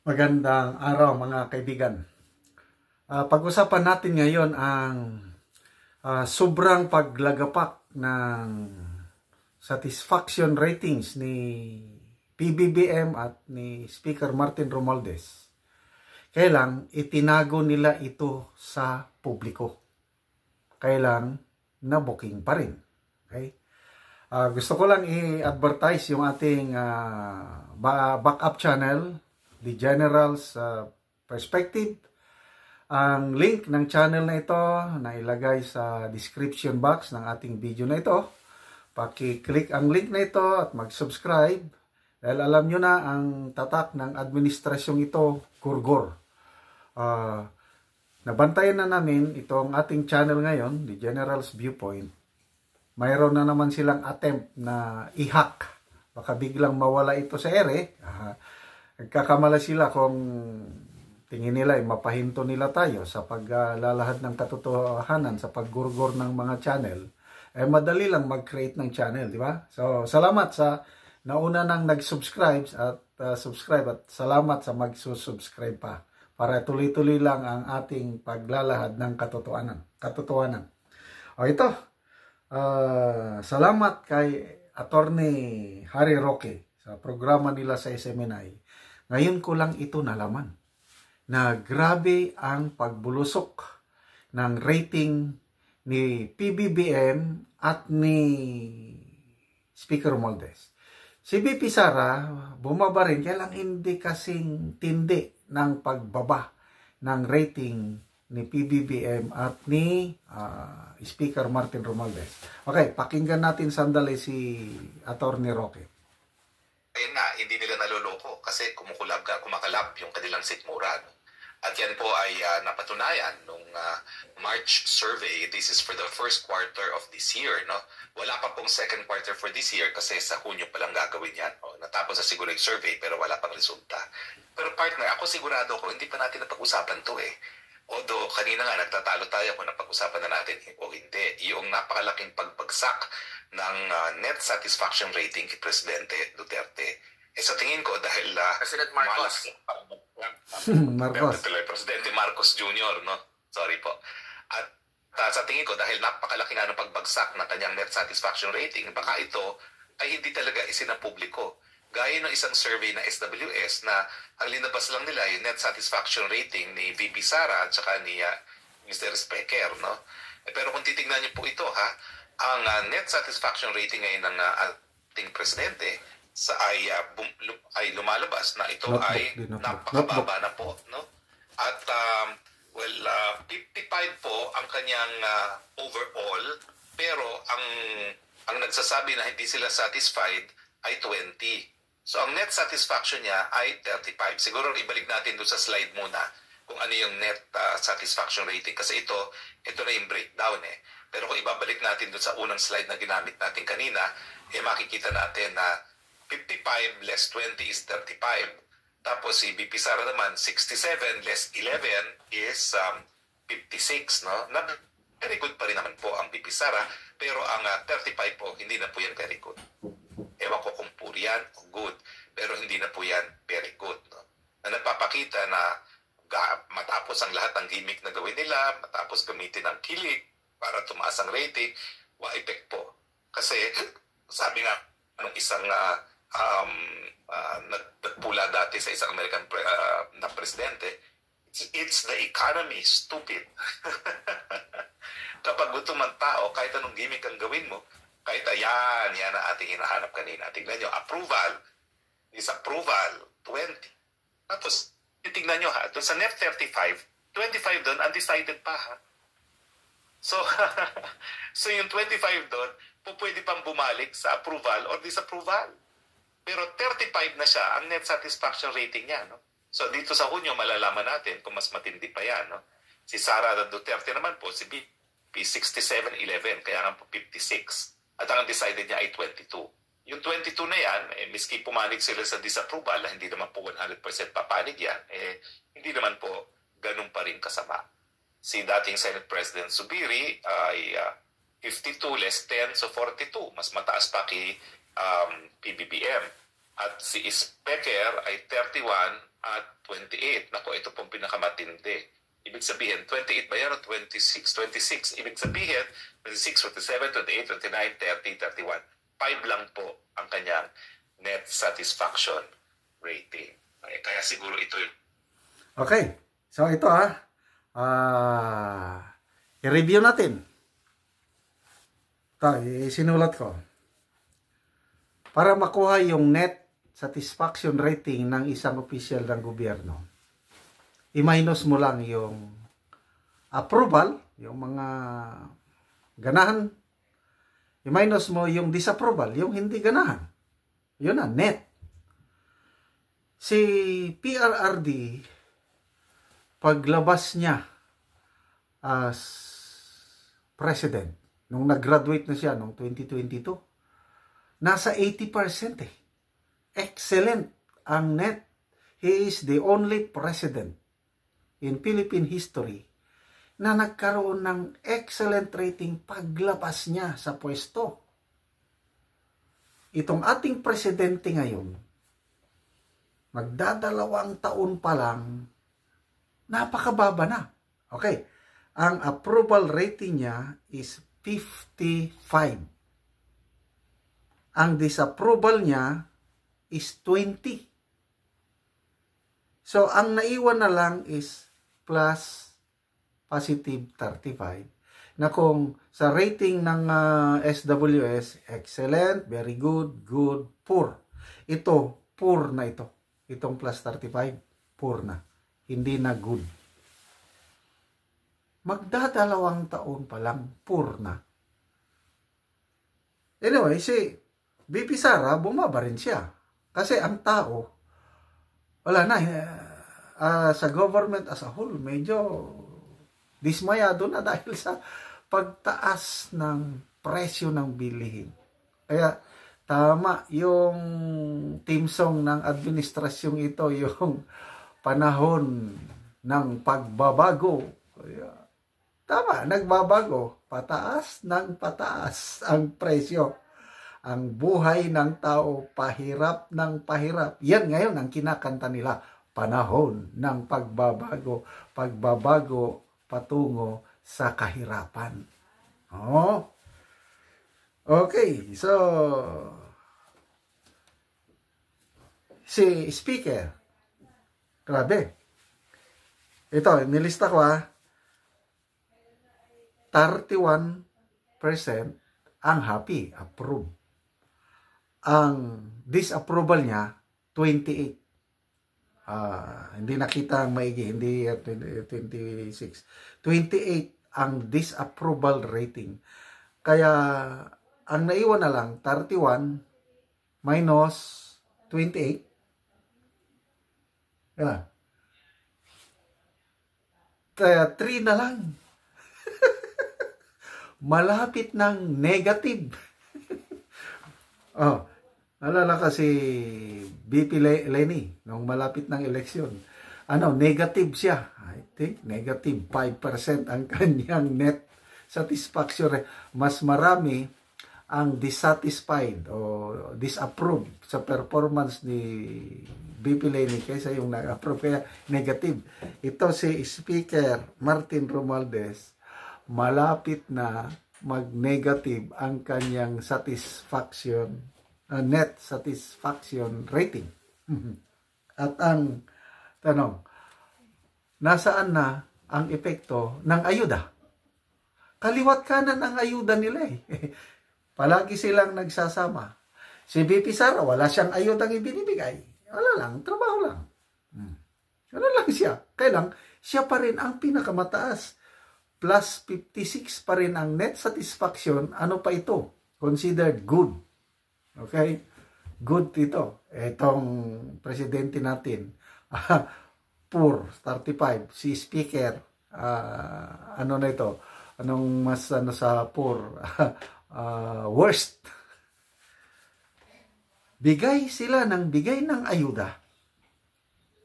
Magandang araw mga kaibigan. Pag-usapan natin ngayon ang sobrang paglagapak ng satisfaction ratings ni PBBM at ni Speaker Martin Romualdez. Kaya lang itinago nila ito sa publiko. Kaya lang na-booking pa rin. Okay? Gusto ko lang i-advertise yung ating backup channel, The General's Perspective. Ang link ng channel na ito na ilagay sa description box ng ating video na ito. Paki-click ang link na ito at mag-subscribe dahil alam nyo na ang tatak ng administrasyong ito, gurgur. Nabantayan na namin itong ating channel ngayon, The General's Viewpoint. Mayroon na naman silang attempt na i-hack. Baka biglang mawala ito sa ere. Nagkakamala sila kung tingin nila mapahinto nila tayo sa paglalahad ng katotohanan sa paggurgor ng mga channel. Madali lang mag-create ng channel, di ba? So, salamat sa nauna nang nag-subscribe at subscribe at salamat sa mag-subscribe pa para tuloy-tuloy lang ang ating paglalahad ng katotohanan. O ito, salamat kay Attorney Harry Roque sa programa nila sa SMNI. Ngayon ko lang ito nalaman na grabe ang pagbulusok ng rating ni PBBM at ni Speaker Romualdez. Si BP Sara bumaba rin, kaya lang hindi kasing tindi ng pagbaba ng rating ni PBBM at ni Speaker Martin Romualdez. Okay, pakinggan natin sandali si Attorney Roque. Ayun na, hindi nila naloloko kasi kumakalab yung kanilang sikmura. At yan po ay napatunayan nung March survey. This is for the first quarter of this year. No? Wala pa pong second quarter for this year kasi sa Hunyo pa lang gagawin yan. Natapos na siguro yung survey pero wala pang resulta. Pero partner, ako sigurado ko, hindi pa natin napag-usapan to eh. Although kanina nga nagtatalo tayo kung napag-usapan na natin o hindi. Yung napakalaking pagbagsak ng net satisfaction rating kay Presidente Duterte. Sa tingin ko dahil President Marcos. Presidente Marcos Jr. No? Sorry po. At sa tingin ko dahil napakalaki nga ng pagbagsak ng kanyang net satisfaction rating, baka ito ay hindi talaga isinapubliko. Gaya ng isang survey na SWS na ang linabas lang nila yung net satisfaction rating ni VP Sara at saka ni Mr. Specker. No? Pero kung titignan niyo po ito, ang net satisfaction rating ngayon ng ating presidente ay lumalabas na ito ay napakababa na po. No? At 55 po ang kanyang overall, pero ang nagsasabi na hindi sila satisfied ay 20. So ang net satisfaction niya ay 35. Siguro ibalik natin doon sa slide muna kung ano yung net satisfaction rating kasi ito na yung breakdown eh. Pero kung ibabalik natin doon sa unang slide na ginamit natin kanina, makikita natin na 55 less 20 is 35. Tapos si BP Sara naman, 67 less 11 is 56. No? Very good pa rin naman po ang BP Sara, pero ang 35 po, hindi na po yan very good. Ewan ko kung puro yan o good, pero hindi na po yan very good. No? Na nagpapakita na matapos ang lahat ng gimmick na gawin nila, matapos gamitin ang kilig para tumaas ang rating, wa-effect po. Kasi sabi nga ng isang nagpula dati sa isang American na presidente, it's the economy, stupid. Kapag gutom ang tao, kahit anong gimmick ang gawin mo, kahit yan ang ating hinahanap kanina. Tignan nyo, approval, disapproval, 20. Tapos, tignan nyo doon sa net 35, 25 doon, undecided pa So, so yung 25 doon, pwede pang bumalik sa approval or disapproval. Pero 35 na siya ang net satisfaction rating niya. No? So, dito sa Hunyo, malalaman natin kung mas matindi pa yan. No? Si Sara Duterte naman po, si BP, 67-11, kaya nga po 56. At ang decided niya ay 22. Yung 22 na yan, miski pumanig sila sa disapproval, hindi naman po 100% papanig yan, hindi naman po ganun pa rin kasama. Si dating Senate President Zubiri ay 52 less 10, so 42. Mas mataas pa kay PBBM. At si Specker ay 31 at 28. Nako, ito pong pinakamatindi. Ibig sabihin, 28 ba yan o 26? 26. Ibig sabihin, 26, 27, 28, 29, 30, 31. 5 lang po ang kanyang net satisfaction rating. Okay, kaya siguro ito yun. Okay. So ito i-review natin. Ito, sinulat ko. Para makuha yung net satisfaction rating ng isang opisyal ng gobyerno, i-minus mo lang yung approval, yung mga ganahan. I-minus mo yung disapproval, yung hindi ganahan. Yun na, net. Si PRRD, paglabas niya as president, nung nag-graduate na siya noong 2022, nasa 80% eh. Excellent ang net. He is the only president in Philippine history na nagkaroon ng excellent rating paglabas niya sa pwesto. Itong ating presidente ngayon, magdadalawang taon pa lang, napakababa na. Okay, ang approval rating niya is 55. Ang disapproval niya is 20. So, ang naiwan na lang is plus positive 35. Na kung sa rating ng SWS, excellent, very good, good, poor. Ito, poor na ito. Itong plus 35, poor na. Hindi na good. Magdadalawang taon pa lang, poor na. Anyway, si BP Sara, bumaba rin siya. Kasi ang tao, wala na, sa government as a whole, medyo dismayado na dahil sa pagtaas ng presyo ng bilihin. Kaya, tama yung team song ng administrasyong ito, yung panahon ng pagbabago. Kaya, tama, nagbabago. Pataas ng pataas ang presyo. Ang buhay ng tao, pahirap ng pahirap. Yan ngayon ang kinakanta nila. Panahon ng pagbabago. Pagbabago patungo sa kahirapan. Oh. Okay, so si speaker, grabe. Ito, nilista ko 31% ang happy, approve. Ang disapproval niya, 28. Hindi nakita ang maigi, hindi 26. 28 ang disapproval rating. Kaya, ang naiwan na lang, 31 minus 28. Yeah. 3 na lang. Malapit ng negative. Alala kasi BP Lenny nung malapit ng eleksyon. Negative siya. I think negative 5% ang kanyang net satisfaction. Mas marami ang dissatisfied o disapproved sa performance ni BP Lenny kaysa yung nag-approve. Kaya negative. Ito si Speaker Martin Romualdez, malapit na mag-negative ang kanyang satisfaction, net satisfaction rating. At ang tanong, nasaan na ang epekto ng ayuda? Kaliwat kanan ang ayuda nila eh. Palagi silang nagsasama. Si BP Sara, wala siyang ayudang ibinibigay. Wala lang, trabaho lang. Ano lang siya. Kaya lang, siya pa rin ang pinakamataas. Plus 56 pa rin ang net satisfaction. Ano pa ito? Considered good. Okay? Good ito. Itong presidente natin. Poor, 35. Si speaker, ano na ito? Anong mas sa poor? Worst. Bigay sila ng bigay ng ayuda.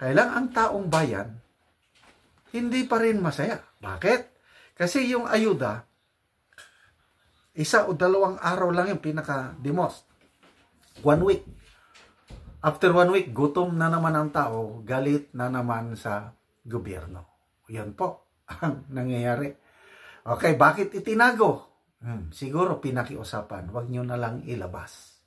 Kaya lang ang taong bayan, hindi pa rin masaya. Bakit? Kasi yung ayuda, 1 o 2 araw lang yung pinaka-the most. 1 week. After 1 week, gutom na naman ang tao, galit na naman sa gobyerno. Yan po ang nangyayari. Okay, bakit itinago? Siguro pinakiusapan, wag nyo na lang ilabas.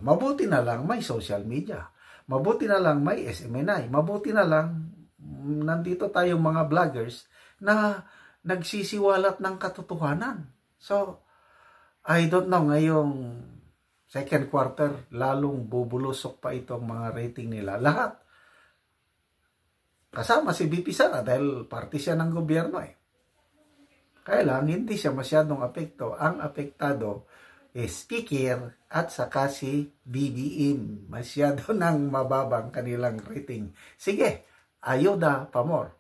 Mabuti na lang may social media. Mabuti na lang may SMNI. Mabuti na lang nandito tayong mga vloggers na nagsisiwalat ng katotohanan. So, I don't know, ngayong second quarter, lalong bubulusok pa itong mga rating nila. Lahat. Kasama si BP Sara dahil party siya ng gobyerno eh. Kaya lang, hindi siya masyadong apekto. Ang apektado is Kikir at saka si BBM. Masyado nang mababang kanilang rating. Sige, ayuda pa more.